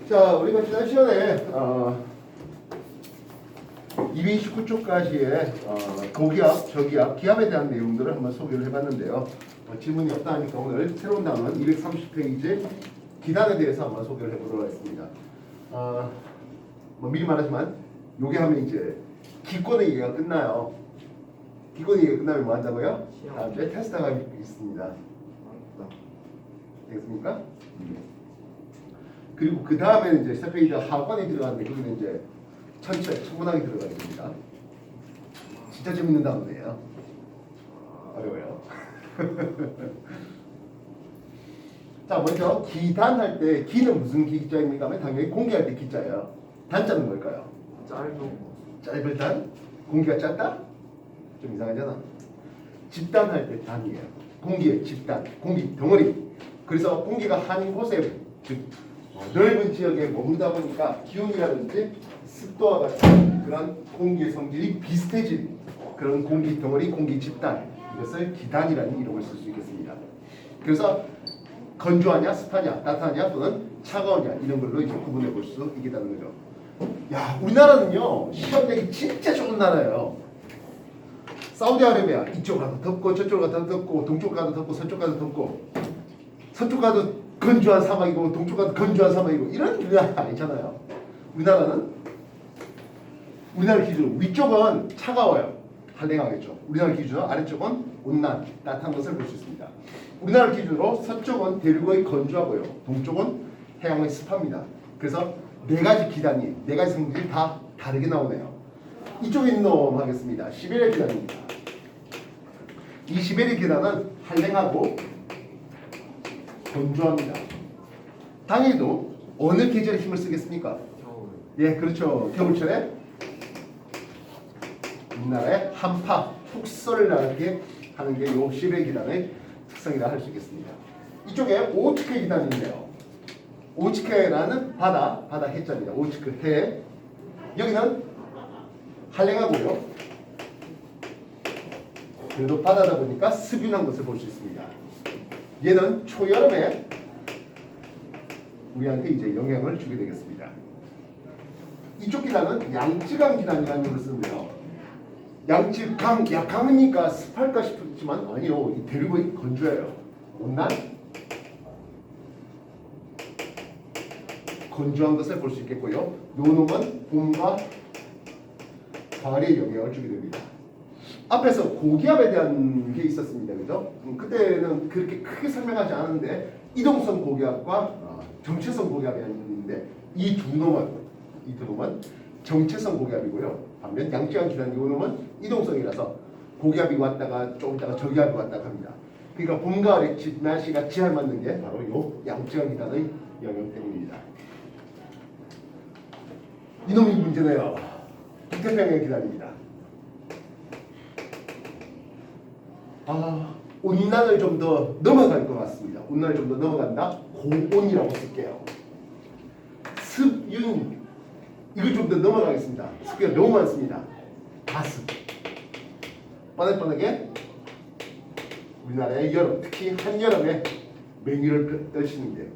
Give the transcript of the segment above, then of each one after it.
자, 우리가 지난 시간에 229쪽까지의 고기압, 저기압, 기압에 대한 내용들을 한번 소개를 해봤는데요. 질문이 없다 하니까 오늘 새로운 단원 230페이지 기단에 대해서 한번 소개를 해보도록 하겠습니다. 미리 말하지만 요게 하면 이제 기권의 얘기가 끝나요. 기권의 얘기가 끝나면 뭐 한다고요? 다음 주에 테스트가 있습니다. 되겠습니까? 그리고 그 다음에는 이제 시작페이지가 하관이 들어가는데 거기는 이제 천체, 천문학이 들어가게 됩니다. 진짜 재밌는 단어네요. 어려워요. 자, 먼저 기단할 때 기는 무슨 기자입니까? 하면 당연히 공기할 때 기자예요. 단자는 뭘까요? 짧을 단? 공기가 짧다? 좀 이상하잖아. 집단할 때 단이에요. 공기의 집단, 공기 덩어리. 그래서 공기가 한 곳에 즉 넓은 지역에 머무르다 보니까 기온이라든지 습도와 같은 그런 공기의 성질이 비슷해진 그런 공기 덩어리, 공기 집단, 이것을 기단이라는 이름을 쓸 수 있겠습니다. 그래서 건조하냐, 습하냐, 따뜻하냐 또는 차가우냐 이런 걸로 이제 구분해 볼 수 있겠다는 거죠. 야, 우리나라는요 시험 내기 진짜 좋은 나라예요. 사우디아라비아 이쪽 가도 덥고 저쪽 가도 덥고 동쪽 가도 덥고 서쪽 가도 덥고 서쪽 가도 건조한 사막이고 동쪽 가도 건조한 사막이고 이런 나라 아니잖아요. 우리나라 기준 위쪽은 차가워요. 한랭하겠죠. 우리나라 기준으로 아래쪽은 온난 따뜻한 것을 볼 수 있습니다. 우리나라 기준으로 서쪽은 대륙의 건조하고요. 동쪽은 해양의 습합니다. 그래서 네 가지 기단이 네 가지 성질이 다 다르게 나오네요. 이쪽에 있는 놈 하겠습니다. 시베리아 기단입니다. 이 시베리아 기단은 한랭하고 건조합니다. 당연히도 어느 계절에 힘을 쓰겠습니까? 겨울. 예, 그렇죠. 겨울철에 우리나라의 한파, 폭설을 나게 하는 게 요 시베리아 기단의 특성이라 할 수 있겠습니다. 이쪽에 오츠케 기단이 있네요. 오츠케라는 바다 해자입니다. 오츠케 해. 여기는 한랭하고요. 그래도 바다다 보니까 습윤한 것을 볼 수 있습니다. 얘는 초여름에 우리한테 이제 영향을 주게 되겠습니다. 이쪽 기단은 양쯔강 기단이라는 것을 쓰는데요. 양쯔강, 야 강이니까 습할까 싶지만 아니요. 이 대륙이 건조해요. 온난 건조한 것을 볼 수 있겠고요. 요 놈은 봄과 가을의 영향을 주게 됩니다. 앞에서 고기압에 대한 게 있었습니다. 그죠? 그때는 그렇게 크게 설명하지 않았는데 이동성 고기압과 정체성 고기압이 있는데 이 두 놈은 정체성 고기압이고요. 반면 양쯔강 기단 이 놈은 이동성이라서 고기압이 왔다가 조금 있다가 저기압이 왔다가 합니다. 그러니까 봄, 가을의 날씨가 지할 맞는 게 바로 요 양쯔강 기단의 영향 때문입니다. 이놈이 문제네요. 북태평양 기단입니다. 온난을 좀 더 넘어갈 것 같습니다. 온난을 좀 더 넘어간다? 고온이라고 쓸게요. 습윤 이걸 좀 더 넘어가겠습니다. 습기가 너무 많습니다. 가습 뻔하게 우리나라의 여름, 특히 한여름에 맹위를 떨치는데요.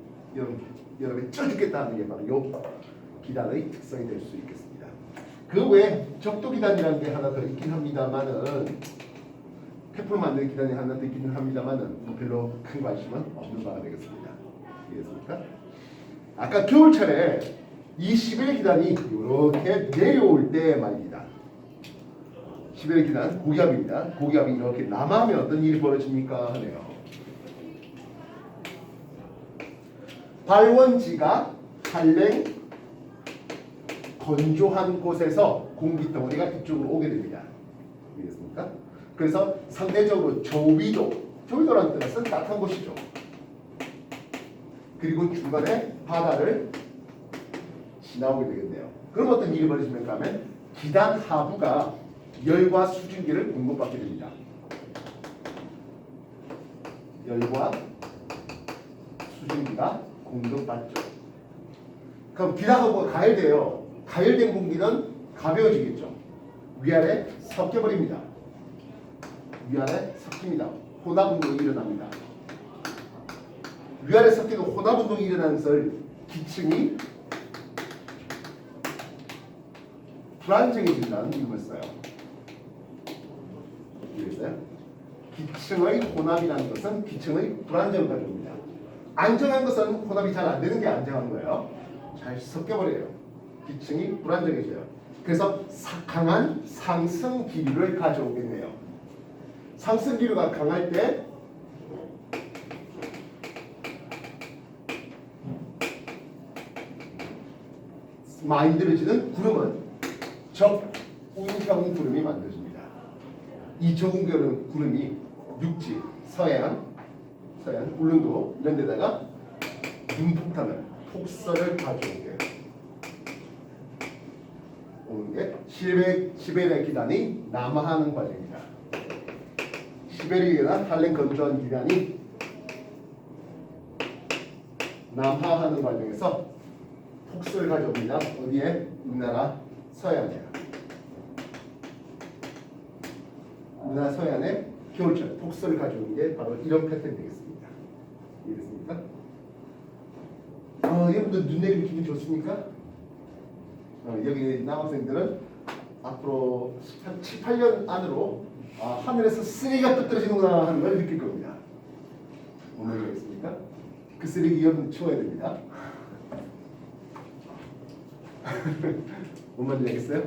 여름에 쪄 죽겠다 하는 게 바로 요 기단의 특성이 될 수 있겠습니다. 그 외에 적도 기단이라는 게 하나 더 있긴 합니다만은 태풍을 만드는 기단이 하나 더 있기는 합니다만은 별로 큰 관심은 없는 바가 되겠습니다. 이해했습니까? 아까 겨울철에 이 시베리아 기단이 이렇게 내려올 때 말입니다. 시베리아 기단 고기압입니다. 고기압이 이렇게 남하면 어떤 일이 벌어집니까? 하네요. 발원지가 한랭 건조한 곳에서 공기 덩어리가 이쪽으로 오게 됩니다. 이해했습니까? 그래서 상대적으로 조위도라는 뜻은 따뜻한 곳이죠. 그리고 중간에 바다를 지나오게 되겠네요. 그럼 어떤 일이 벌어집니까 하면 기단 하부가 열과 수증기를 공급받게 됩니다. 열과 수증기가 공급받죠. 그럼 기단 하부가 가열돼요. 가열된 공기는 가벼워지겠죠. 위아래 섞여버립니다. 위아래 섞입니다. 혼합 운동이 일어납니다. 위아래 섞이고 혼합 운동이 일어나는 것을 기층이 불안정해진다는 이름을 써요. 이해했어요? 기층의 혼합이라는 것은 기층의 불안정을 가져옵니다. 안정한 것은 혼합이 잘 안 되는 게 안정한 거예요. 잘 섞여버려요. 기층이 불안정해져요. 그래서 강한 상승 기류를 가져오겠네요. 상승 기류가 강할 때 많이 들어지는 구름은 적운형 구름이 만들어집니다. 이 적운형 구름이 육지, 서해안, 울릉도 이런 데다가 눈폭탄을, 폭설을 가져오게 오는 게 시베리아 기단이 남하하는 과정입니다. 시베리아나 한랭 건조한 기단이 남하하는 과정에서 폭설을 가져옵니다. 어디에? 우리나라 서해안에. 우리나라 서해안에 겨울철 폭설을 가져오는 게 바로 이런 패턴이 되겠습니다. 이해됐습니까? 여러분들 눈 내리면 기분 좋습니까? 여기 남학생들은 앞으로 한 7, 8년 안으로 하늘에서 쓰레기가 또 떨어지는구나 하는 걸 느낄 겁니다. 뭔 얘기겠습니까? 그 쓰레기 여러분 치워야 됩니다. 뭔 말인지 알겠어요?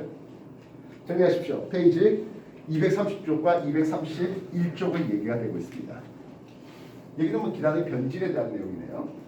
정리하십시오. 페이지 230쪽과 231쪽의 얘기가 되고 있습니다. 여기는 뭐 기단의 변질에 대한 내용이네요.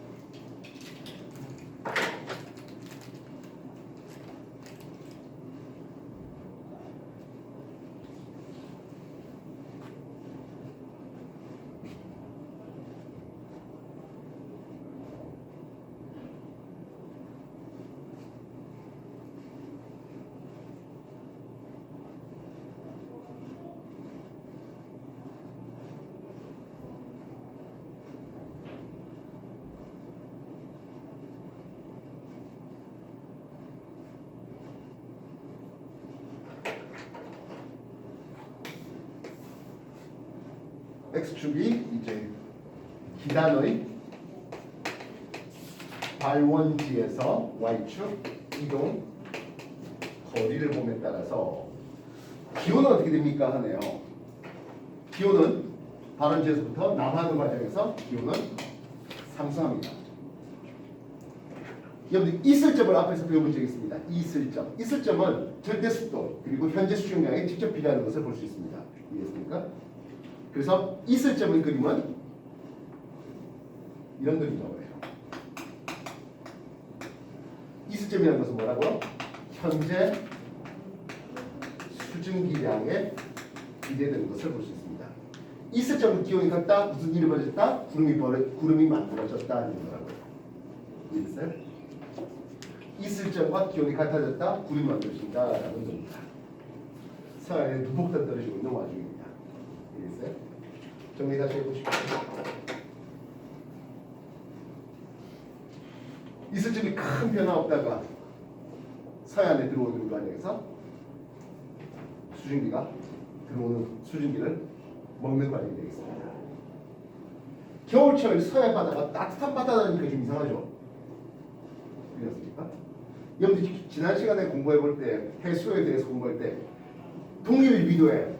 X축이 이제 기단의 발원지에서 Y축 이동 거리를 봄에 따라서 기온은 어떻게 됩니까? 하네요. 기온은 발원지에서부터 남하하는 과정에서 기온은 상승합니다. 여러분들 이슬점을 앞에서 배워본 적이 있습니다. 이슬점. 이슬점은 절대 습도 그리고 현재 수중량에 직접 비례하는 것을 볼 수 있습니다. 이해했습니까? 그래서 이슬점의 그림은 이런 그림이 나와요. 이슬점이라는 것은 뭐라고요? 현재 수증기량에 비례되는 것을 볼 수 있습니다. 이슬점은 기온이 같다. 무슨 일이 벌어졌다? 구름이 만들어졌다는 거라고요. 이해됐어요? 이슬점과 기온이 같아졌다. 구름이 만들어진다라는 겁니다. 서해안에 눈폭탄 떨어지고 있는 와중입니다. 이해됐어요? 정리 다시 해보십시오. 이슬점이 큰 변화 없다가 서해안에 들어오는 과정에서 수증기가 들어오는 수증기를 먹는 과정이 되겠습니다. 겨울철 서해 바다가 따뜻한 바다라니까 좀 이상하죠? 그렇습니까? 여러분들 지난 시간에 공부해 볼 때 해수에 대해서 공부할 때 동일 위도에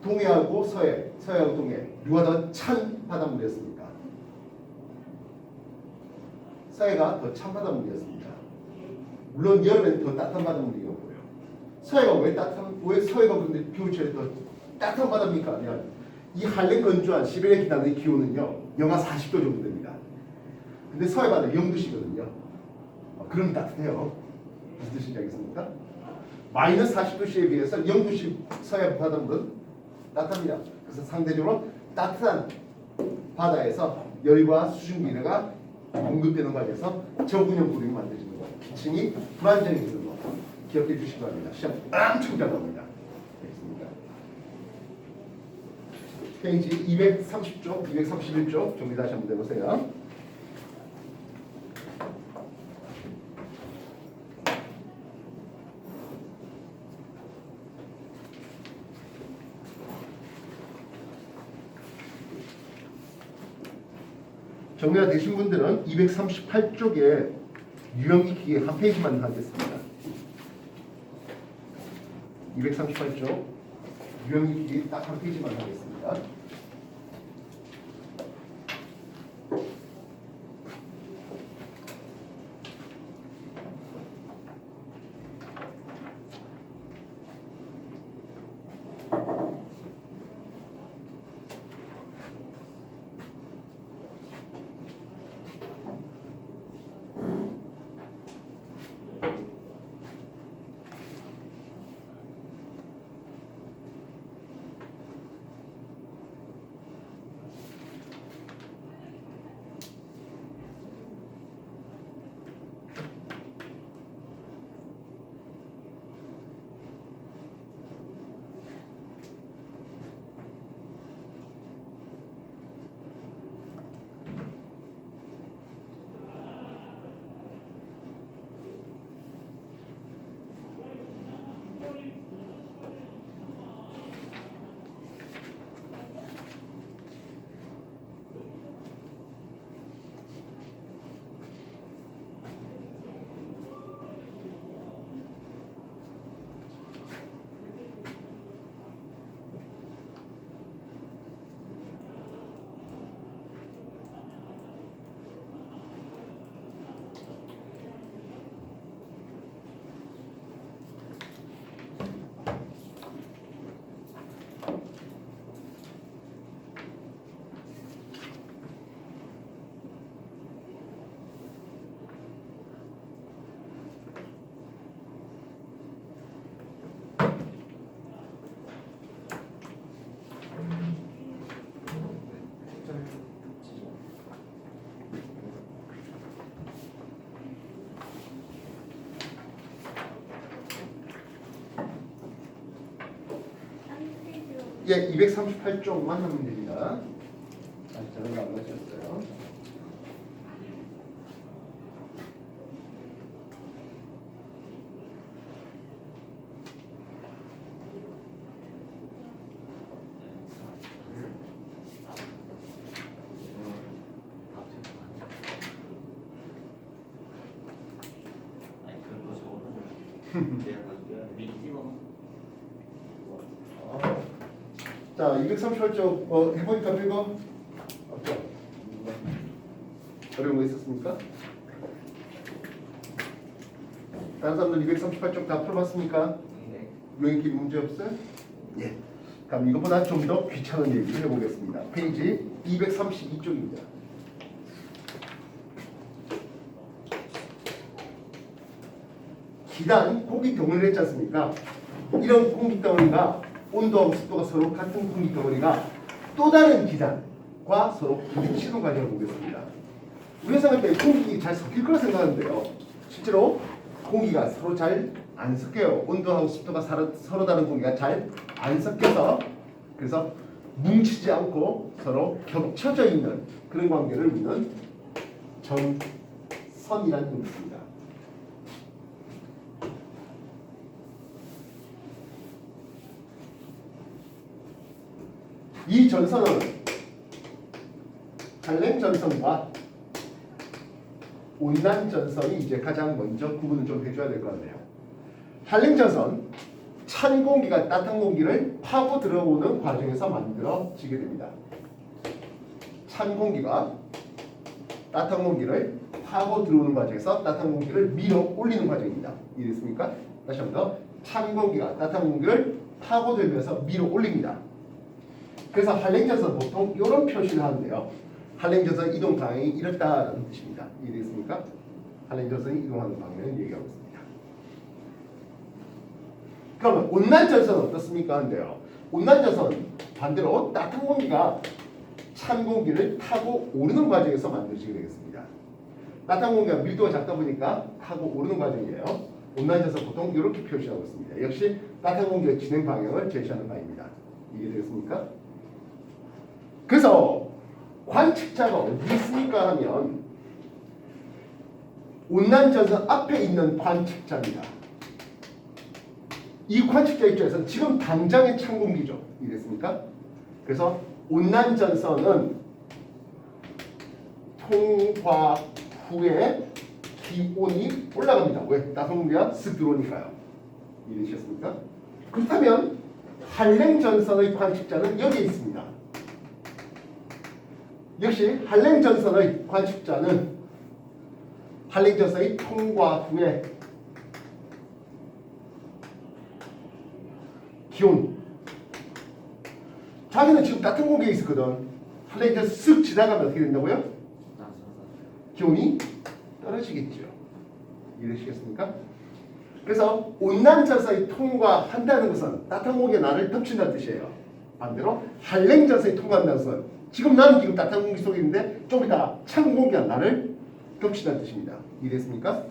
동해하고 서해하고 동해 누가 더 찬 바닷물이었습니까? 서해가 더 찬 바닷물이었습니다. 물론 여름에는 더 따뜻한 바닷물이었고요. 서해가 왜 서해가 그런데 겨울철에 더 따뜻한 바다입니까? 하면 이 한랭 건조한 시베리아 기단의 기온은요 영하 40도 정도 됩니다. 근데 서해 바다 0도씨거든요. 그럼 따뜻해요. 무슨 뜻인지 알겠습니까? 마이너스 40도씨에 비해서 0도씨 서해 바닷물은 따뜻합니다. 그래서 상대적으로 따뜻한 바다에서 열과 수증기가 공급되는 과정에서 저군형 구름이 만들어지는 것, 기층이 불안정해지는 것 기억해 주시기 바랍니다. 시험 엄청 잘 나옵니다. 알겠습니까? 페이지 230쪽, 231쪽 정리 다시 한번 해보세요. 정리가 되신 분들은 238쪽에 유형익 기계 한 페이지만 하겠습니다. 238쪽 유형기기 딱 한 페이지만 하겠습니다. 예, 238쪽만 하면 됩니다. 저는 안 맞췄어요. 자, 238쪽 해보니까 이거 없죠? 어려운 거 있었습니까? 다른 사람들 238쪽 다 풀어봤습니까? 네. 유형기 문제 없어요? 예. 그럼 이거보다 좀 더 귀찮은 얘기를 해보겠습니다. 페이지 232쪽입니다. 기단 공기 덩어리를 했지 않습니까? 이런 공기 덩어리가 온도하고 습도가 서로 같은 공기 덩어리가 또 다른 기단과 서로 부딪히는 과정을 보겠습니다. 우리가 생각할 때 공기 잘 섞일 거라 생각하는데요. 실제로 공기가 서로 잘 안 섞여요. 온도하고 습도가 서로 다른 공기가 잘 안 섞여서 그래서 뭉치지 않고 서로 겹쳐져 있는 그런 관계를 우리는 전선이라는 걸 씁니다. 이 전선은 한랭 전선과 온난 전선이 이제 가장 먼저 구분을 좀 해줘야 될 것 같네요. 한랭 전선, 찬 공기가 따뜻한 공기를 파고 들어오는 과정에서 만들어지게 됩니다. 찬 공기가 따뜻한 공기를 파고 들어오는 과정에서 따뜻한 공기를 밀어 올리는 과정입니다. 이해됐습니까? 다시 한 번 더. 찬 공기가 따뜻한 공기를 파고들면서 밀어 올립니다. 그래서 한랭전선 보통 이런 표시를 하는데요. 한랭전선 이동 방향이 이렇다는 뜻입니다. 이해됐습니까? 한랭전선이 이동하는 방향을 얘기하고 있습니다. 그러면 온난전선은 어떻습니까? 한데요. 온난전선 반대로 따뜻한 공기가 찬 공기를 타고 오르는 과정에서 만들어지게 되겠습니다. 따뜻한 공기가 밀도가 작다 보니까 타고 오르는 과정이에요. 온난전선 보통 이렇게 표시하고 있습니다. 역시 따뜻한 공기의 진행 방향을 제시하는 바입니다. 이해되겠습니까? 그래서 관측자가 어디 있습니까 하면 온난전선 앞에 있는 관측자입니다. 이 관측자 입장에서는 지금 당장의 찬 공기죠. 이해됐습니까? 그래서 온난전선은 통과 후에 기온이 올라갑니다. 왜? 따뜻한 공기가 쓱 들어오니까요. 이해되셨습니까? 그렇다면 한랭전선의 관측자는 여기에 있습니다. 역시 한랭전선의 관측자는 한랭전선의 통과 후에 기온, 자기는 지금 따뜻한 공기에 있었거든. 한랭전선 쓱 지나가면 어떻게 된다고요? 기온이 떨어지겠죠. 이해되시겠습니까? 그래서 온난전선이 통과한다는 것은 따뜻한 공기가 나를 덮친다는 뜻이에요. 반대로 한랭전선이 통과한다는 것은 지금 나는 지금 따뜻한 공기 속에 있는데 좀 이따 찬 공기가 나를 덮친다는 뜻입니다. 이해됐습니까?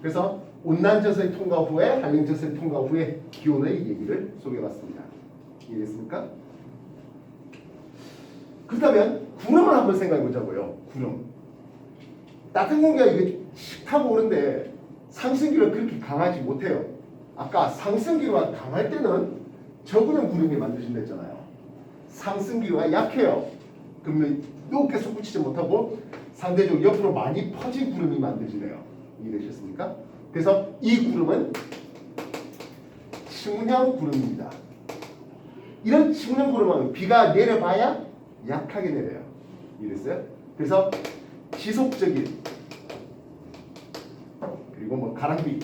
그래서 온난전선이 통과 후에 한랭전선이 통과 후에 기온의 얘기를 소개해봤습니다. 이해됐습니까? 그렇다면 구름을 한번 생각해 보자고요. 구름. 따뜻한 공기가 이게 타고 오는데 상승기로 그렇게 강하지 못해요. 아까 상승기로가 강할 때는 저구름 구름이 만들어진다 했잖아요. 상승기로가 약해요. 그러면 높게 솟구치지 못하고 상대적으로 옆으로 많이 퍼진 구름이 만들어지네요. 이해되셨습니까? 그래서 이 구름은 층운형 구름입니다. 이런 층운형 구름은 비가 내려봐야 약하게 내려요. 이해됐어요? 그래서 지속적인 그리고 뭐 가랑비,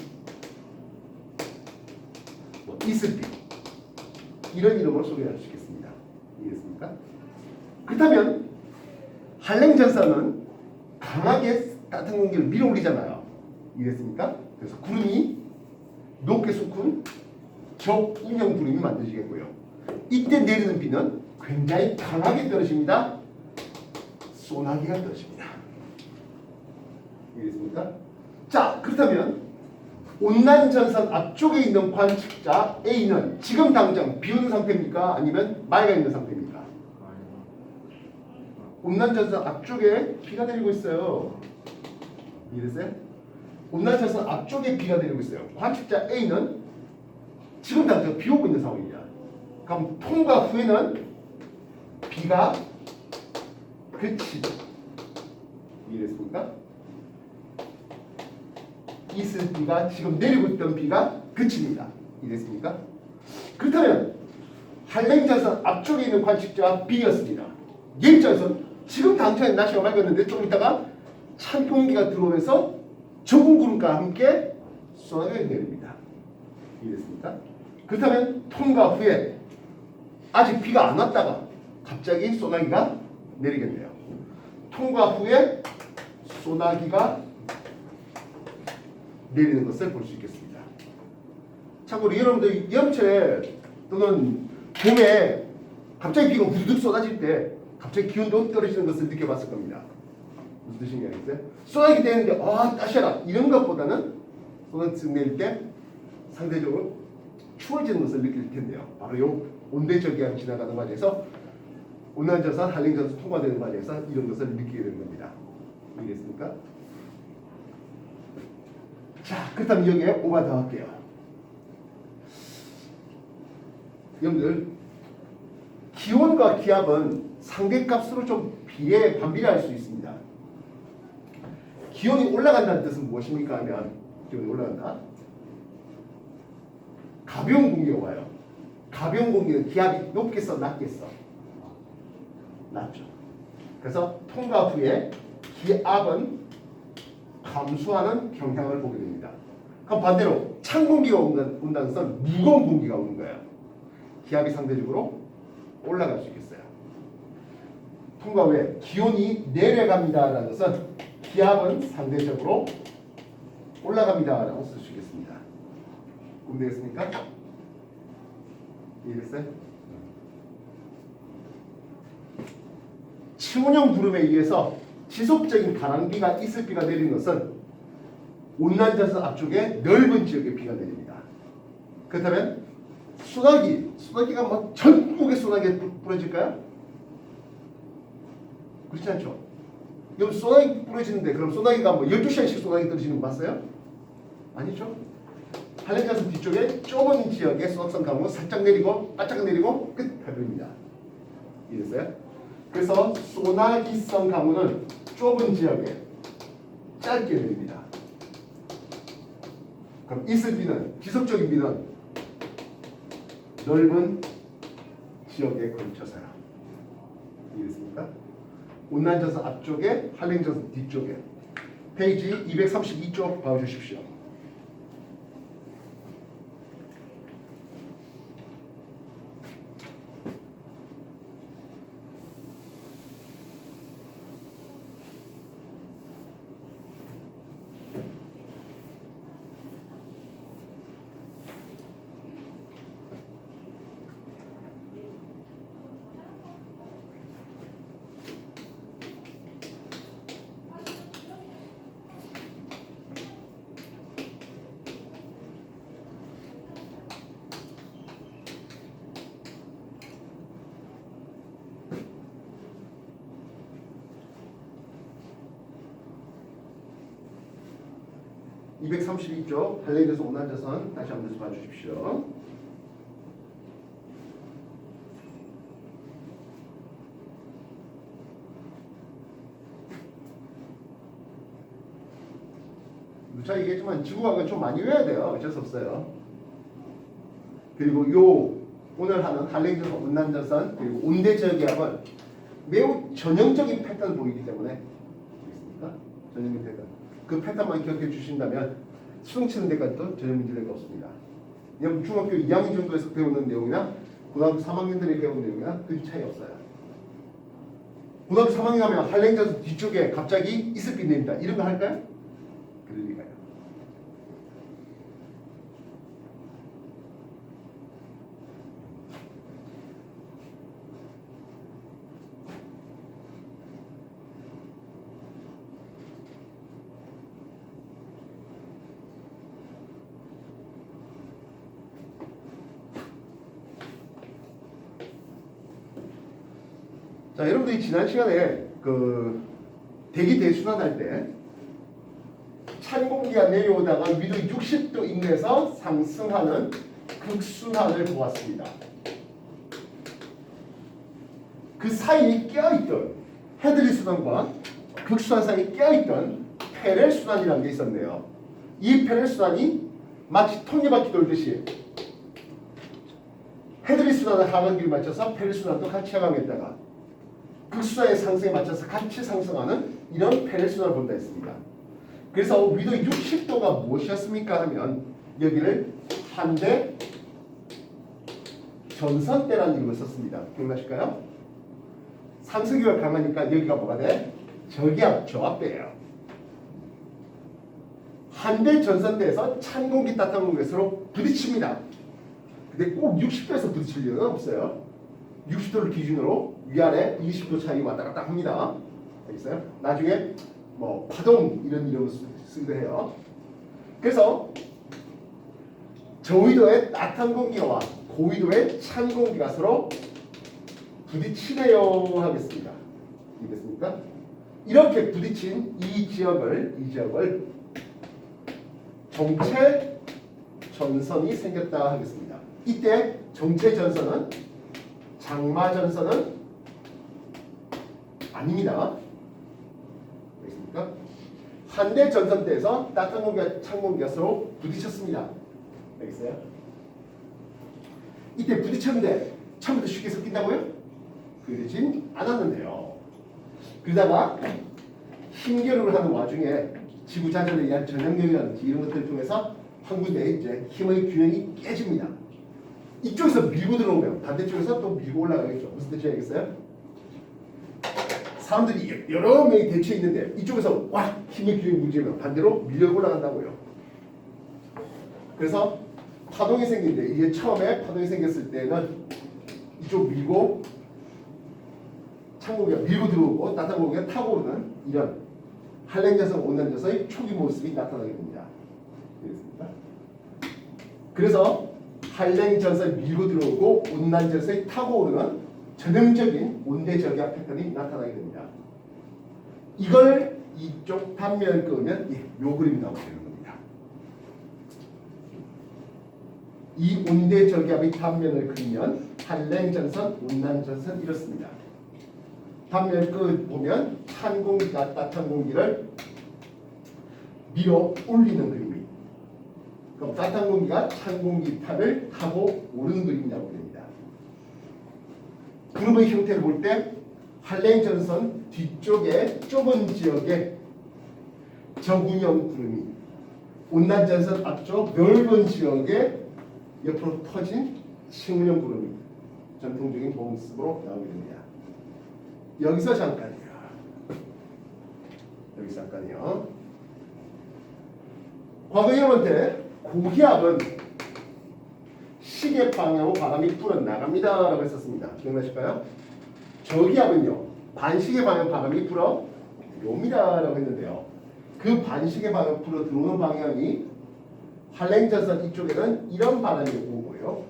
뭐 이슬비 이런 이름으로 소개할 수 있겠습니다. 이해됐습니까? 그렇다면 한랭전선은 강하게 따뜻한 공기를 밀어올리잖아요. 이해됐습니까? 그래서 구름이 높게 솟군 적운형 구름이 만들어지겠고요. 이때 내리는 비는 굉장히 강하게 떨어집니다. 소나기가 떨어집니다. 이해됐습니까? 자, 그렇다면 온난전선 앞쪽에 있는 관측자 A는 지금 당장 비 오는 상태입니까? 아니면 맑아 있는 상태입니까? 온난전선 앞쪽에 비가 내리고 있어요. 이해됐어요? 온난전선 앞쪽에 비가 내리고 있어요. 관측자 A는 지금 당장 비 오고 있는 상황입니다. 그럼 통과 후에는 비가 그치죠. 이해됐습니까? 이슬비가 지금 내리고 있던 비가 그칩니다. 이해됐습니까? 그렇다면 한랭전선 앞쪽에 있는 관측자가 B였습니다. 얘 입장에서는 지금 당장에 날씨가 맑았는데 좀 있다가 찬 공기가 들어오면서 적은 구름과 함께 소나기가 내립니다. 이해됐습니까? 그렇다면 통과 후에 아직 비가 안 왔다가 갑자기 소나기가 내리겠네요. 통과 후에 소나기가 내리는 것을 볼 수 있겠습니다. 참고로 여러분들 여름철에 또는 봄에 갑자기 비가 우두둑 쏟아질 때 갑자기 기온도 떨어지는 것을 느껴봤을 겁니다. 무슨 뜻인지 알겠어요? 소나기 때는데 따셔라 이런 것보다는 소나기 내릴 때 상대적으로 추워지는 것을 느낄 텐데요. 바로 이 온대저기압이 지나가는 과정에서 온난전선, 한랭전선 통과되는 과정에서 이런 것을 느끼게 되는 겁니다. 이해됐습니까? 자, 그렇다면 여기에 5번 더 할게요. 여러분들 기온과 기압은 상대값으로 좀 반비례할 수 있습니다. 기온이 올라간다는 뜻은 무엇입니까? 하면 기온이 올라간다. 가벼운 공기가 와요. 가벼운 공기는 기압이 높겠어, 낮겠어? 낮죠. 그래서 통과 후에 기압은 감소하는 경향을 보게 됩니다. 그럼 반대로 찬 공기가 온다는 것은 무거운 공기가 오는 거예요. 기압이 상대적으로 올라갈 수 있겠어요. 통과 후에 기온이 내려갑니다라는 것은 기압은 상대적으로 올라갑니다라고 쓸 수 있겠습니다. 이해되겠습니까? 이해됐어요? 층운형 구름에 의해서 지속적인 가랑비가 이슬비가 내리는 것은 온난전선 앞쪽에 넓은 지역에 비가 내립니다. 그렇다면 소나기가 막 전국에 소나기가 부러질까요? 그렇지 않죠? 여러분 소나기 부러지는데 그럼 소나기가 뭐 12시간씩 소나기 떨어지는 거 봤어요? 아니죠? 한랭전선 뒤쪽에 좁은 지역에 소낙성 강우가 살짝 내리고 바짝 내리고 끝 해버립니다. 이해됐어요? 그래서 소나기성 강우는 좁은 지역에 짧게 내립니다. 그럼 이슬비는 지속적인 비는 넓은 지역에 걸쳐서요. 이해됐습니까? 온난전선 앞쪽에, 한랭전선 뒤쪽에. 페이지 232쪽 봐주십시오. (232쪽) 한랭전선 온난전선 다시 한번 다시 봐주십시오. 누차 얘기했지만 지구과학은 좀 많이 외워야 돼요. 어쩔 수 없어요. 그리고 요 오늘 하는 한랭전선 온난전선 그리고 온대저기압은 매우 전형적인 패턴을 보이기 때문에 알겠습니까? 전형적인 패턴. 그 패턴만 기억해 주신다면 수능 치는 데까지도 전혀 문제가 없습니다. 여러분 중학교 2학년 정도에서 배우는 내용이나 고등학교 3학년들이 배우는 내용이나 그 차이 없어요. 고등학교 3학년 하면 한랭전선 뒤쪽에 갑자기 이슬비 내립니다. 이런 거 할까요? 그럴 리가요. 자, 여러분들이 지난 시간에 그 대기 대순환할 때 찬 공기가 내려오다가 위로 60도 인내에서 상승하는 극순환을 보았습니다. 그 사이에 껴있던 헤드리 순환과 극순환 사이에 껴있던 페렐 순환이라는 게 있었네요. 이 페렐 순환이 마치 톱니바퀴 돌듯이 헤드리 순환을 하강기를 맞춰서 페렐 순환도 같이 하강했다가 극순환의 상승에 맞춰서 같이 상승하는 이런 페렐 순환을 본다 했습니다. 그래서 위도 60도가 무엇이었습니까 하면 여기를 한대 전선대라는 이름을 썼습니다. 기억나실까요? 상승기가 강하니까 여기가 뭐가 돼? 저기압, 저압대예요. 한대 전선대에서 찬 공기, 따뜻한 공기가 서로 부딪힙니다. 근데 꼭 60도에서 부딪힐 일은 없어요. 60도를 기준으로 위아래 20도 차이 왔다 갔다 합니다. 알겠어요? 나중에 뭐 파동 이런 이름을 쓰기도 해요. 그래서 저위도의 따뜻한 공기와 고위도의 찬 공기가 서로 부딪히네요 하겠습니다. 이해됐습니까? 이렇게 부딪힌 이 지역을 정체 전선이 생겼다 하겠습니다. 이때 정체 전선은 장마 전선은 아닙니다. 알겠습니까? 한대 전선대에서 따뜻한 공기와 찬 공기가 서로 부딪혔습니다. 알겠어요? 이때 부딪혔는데 처음부터 쉽게 섞인다고요? 그러진 않았는데요. 그러다가 힘겨루를 하는 와중에 지구 자전에 의한 전형력이라든지 이런 것들을 통해서 한 군데 이제 힘의 균형이 깨집니다. 이쪽에서 밀고 들어오면 반대쪽에서 또 밀고 올라가겠죠. 무슨 뜻인지 알겠어요? 사람들이 여러 명이 대치해 있는데 이쪽에서 와 힘의 균형이 문제면 반대로 밀려 올라간다고요. 그래서 파동이 생기는데 이게 처음에 파동이 생겼을 때는 이쪽 밀고 찬 공기가 밀고 들어오고 따뜻한 공기가 타고 오르는 이런 한랭전선 온난전선의 초기 모습이 나타나게 됩니다. 되겠습니까? 그래서 한랭전선이 밀고 들어오고 온난전선이 타고 오르는 전형적인 온대저기압 패턴이 나타나게 됩니다. 이걸 이쪽 단면을 끄면 요 그림이 나오게 되는 겁니다. 이 온대저기압의 단면을 그리면 한랭전선, 온난전선 이렇습니다. 단면을 보면 찬 공기가 따뜻한 공기를 밀어 올리는 그림이 그럼 따뜻한 공기가 찬 공기 탑을 타고 오르는 그림이 나오게 됩니다. 그룹의 형태를 볼 때 할랭 전선 뒤쪽에 좁은 지역에 저군형 구름이 온난 전선 앞쪽 넓은 지역에 옆으로 터진 식물형 구름이 전통적인 모습으로 나오게 됩니다. 여기서 잠깐이요. 여기서 잠깐이요. 과거 여러분한테 고기압은 시계 방향으로 바람이 불어 나갑니다 라고 했었습니다. 기억나실까요? 저기압은요 반시계 방향 바람이 불어 들어옵니다 라고 했는데요. 그 반시계 방향 불어 들어오는 방향이 한랭전선 이쪽에는 이런 바람이 오고요.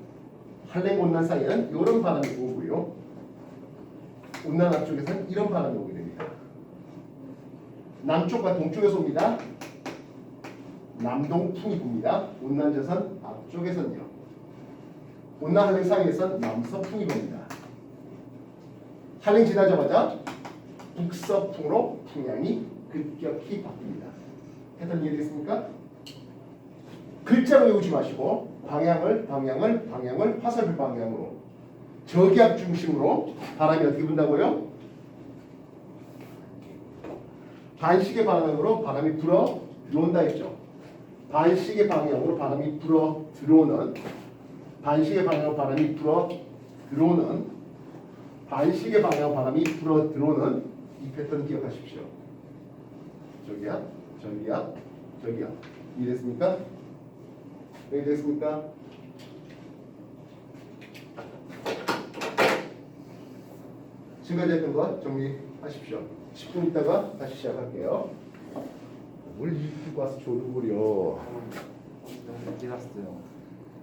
한랭 온난 사이에는 이런 바람이 오고요. 온난 앞쪽에서는 이런 바람이 오게 됩니다. 남쪽과 동쪽에서 옵니다. 남동풍이 붑니다. 온난전선 앞쪽에서는요. 온난 한랭 사이에선 남서풍이 붑니다. 한랭 지나자마자 북서풍으로 풍향이 급격히 바뀝니다. 패턴 이해되겠습니까? 글자로 외우지 마시고 방향을 화살표 방향으로 저기압 중심으로 바람이 어떻게 분다고요? 반시계 방향으로 바람이 불어 들어온다 했죠. 반시계 방향으로 바람이 불어 들어오는 반시계 방향으로 바람이 불어 들어오는 반시계 방향으로 바람이 불어 들어오는 이 패턴 기억하십시오. 저기압, 저기압, 저기압. 이해됐습니까? 이해됐습니까? 지금까지 했던 거 정리하십시오. 10분 있다가 다시 시작할게요. 뭘 이렇게 와서 조르고려. 너무 늦게 났어요.